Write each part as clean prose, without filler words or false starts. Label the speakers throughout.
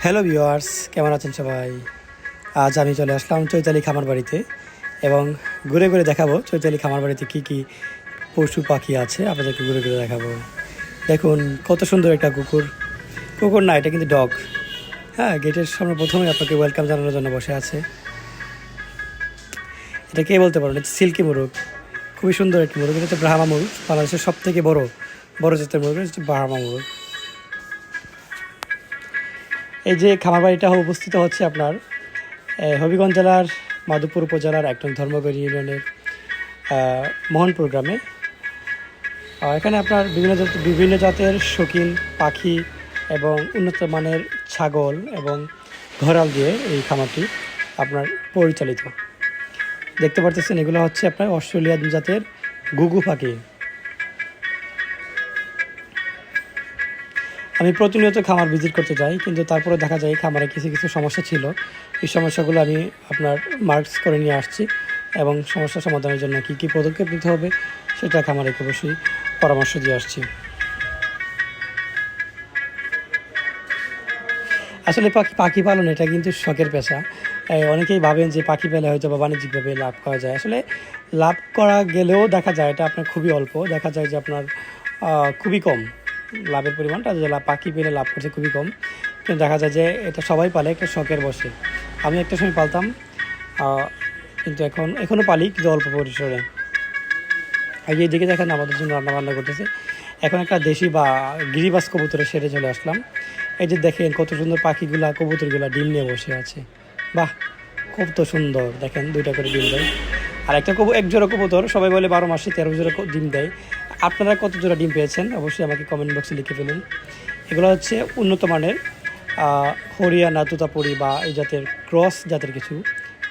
Speaker 1: Hello viewers, কেমন আছেন সবাই? আজ আমি চলে আসলাম চৈতালি খামার বাড়িতে এবং ঘুরে ঘুরে দেখাবো চৈতালি খামার বাড়িতে কী কী পশু পাখি আছে আপনাদেরকে ঘুরে ঘুরে দেখাবো। দেখুন কত সুন্দর একটা কুকুর, কুকুর না এটা কিন্তু ডগ। হ্যাঁ, গেটের সামনে প্রথমেই আপনাকে ওয়েলকাম জানানোর জন্য বসে আছে। এটা কে বলতে পারেন, এটা সিল্কি মুরগ, খুবই সুন্দর একটি মুরগ। এটা হচ্ছে ব্রাহ্মা মুরগ, বাংলাদেশের সব থেকে বড় জাতের মুরগ হচ্ছে ব্রাহ্মা মুরগ। এই যে খামার বাড়িটা অবস্থিত হচ্ছে আপনার হবিগঞ্জ জেলার মাধবপুর উপজেলার ১ নং ধর্মগড় ইউনিয়নের মোহনপুর গ্রামে। এখানে আপনার বিভিন্ন জাতের শৌখিন পাখি এবং উন্নত মানের ছাগল এবং ঘরাল দিয়ে এই খামারটি আপনার পরিচালিত। দেখতে পারতেছেন এগুলো হচ্ছে আপনার অস্ট্রেলিয়ান জাতের ঘুঘু পাখি। আমি প্রতিনিয়ত খামার ভিজিট করতে যাই, কিন্তু তারপরে দেখা যায় খামারে কিছু কিছু সমস্যা ছিল। এই সমস্যাগুলো আমি আপনার মার্কস করে নিয়ে আসছি এবং সমস্যা সমাধানের জন্য কী কী পদক্ষেপ নিতে হবে সেটা খামারকে অবশ্যই পরামর্শ দিয়ে আসছি। আসলে পাখি পালন এটা কিন্তু শখের পেশা। অনেকেই ভাবেন যে পাখি পেলে হয়তো বা বাণিজ্যিকভাবে লাভ করা যায়। আসলে লাভ করা গেলেও দেখা যায় এটা আপনার খুবই অল্প, দেখা যায় যে আপনার খুবই কম লাভের পরিমাণটা, যে পাখি পেলে লাভ করছে খুবই কম। কিন্তু দেখা যায় যে এটা সবাই পালে একটা শখের বসে। আমি একটা সময় পালতাম, কিন্তু এখনও পালি, কিন্তু অল্প পরিসরে। আর এই দিকে দেখেন আমাদের জন্য রান্না করতেছে। এখন একটা দেশি বা গিরিবাজ কবুতরের সেরে চলে আসলাম। এই যে দেখেন কত সুন্দর পাখিগুলা, কবুতরগুলা ডিম নিয়ে বসে আছে। বাহ, খুব তো সুন্দর। দেখেন 2টা করে ডিম দেয়। আর এক জোড়া কবুতর সবাই বলে 12 মাসে 13 জোড়া ডিম দেয়। আপনারা কত জোড়া ডিম পেয়েছেন অবশ্যই আমাকে কমেন্ট বক্সে লিখে ফেলুন। এগুলো হচ্ছে উন্নত মানের হরিয়ানা তুতাপুরি বা এই জাতের ক্রস জাতের কিছু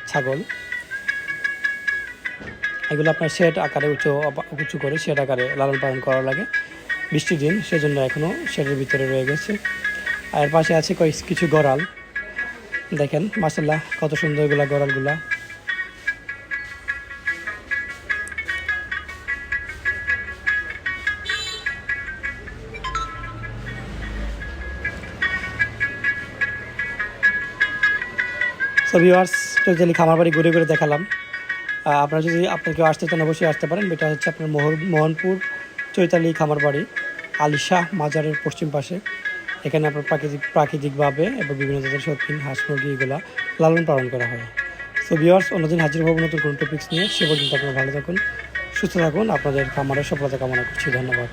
Speaker 1: ছাগল। এগুলো আপনার শেড আকারে উঁচু করে শেড আকারে লালন পালন করা লাগে। বৃষ্টির দিন, সেজন্য এখনও শেডের ভিতরে রয়ে গেছে। আর পাশে আছে কিছু গড়াল। দেখেন মাশাআল্লাহ কত সুন্দর এগুলা গড়ালগুলা। সো ভিউয়ার্স, চৈতালি খামার বাড়ি ঘুরে ঘুরে দেখালাম। আপনারা যদি কেউ আসতে চান অবশ্যই আসতে পারেন। এটা হচ্ছে আপনার মোহনপুর চৈতালি খামার বাড়ি, আলিশাহ মাজারের পশ্চিম পাশে। এখানে আপনার প্রাকৃতিকভাবে এবং বিভিন্ন ধরনের শৌখিন হাঁস মুরগি এগুলা লালন পালন করা হয়। সো ভিউয়ার্স, অন্যদিন হাজির হবো নতুন কোনো টপিক্স নিয়ে। সে পর্যন্ত আপনারা ভালো থাকুন, সুস্থ থাকুন। আপনাদের খামারের সফলতা কামনা করছি। ধন্যবাদ।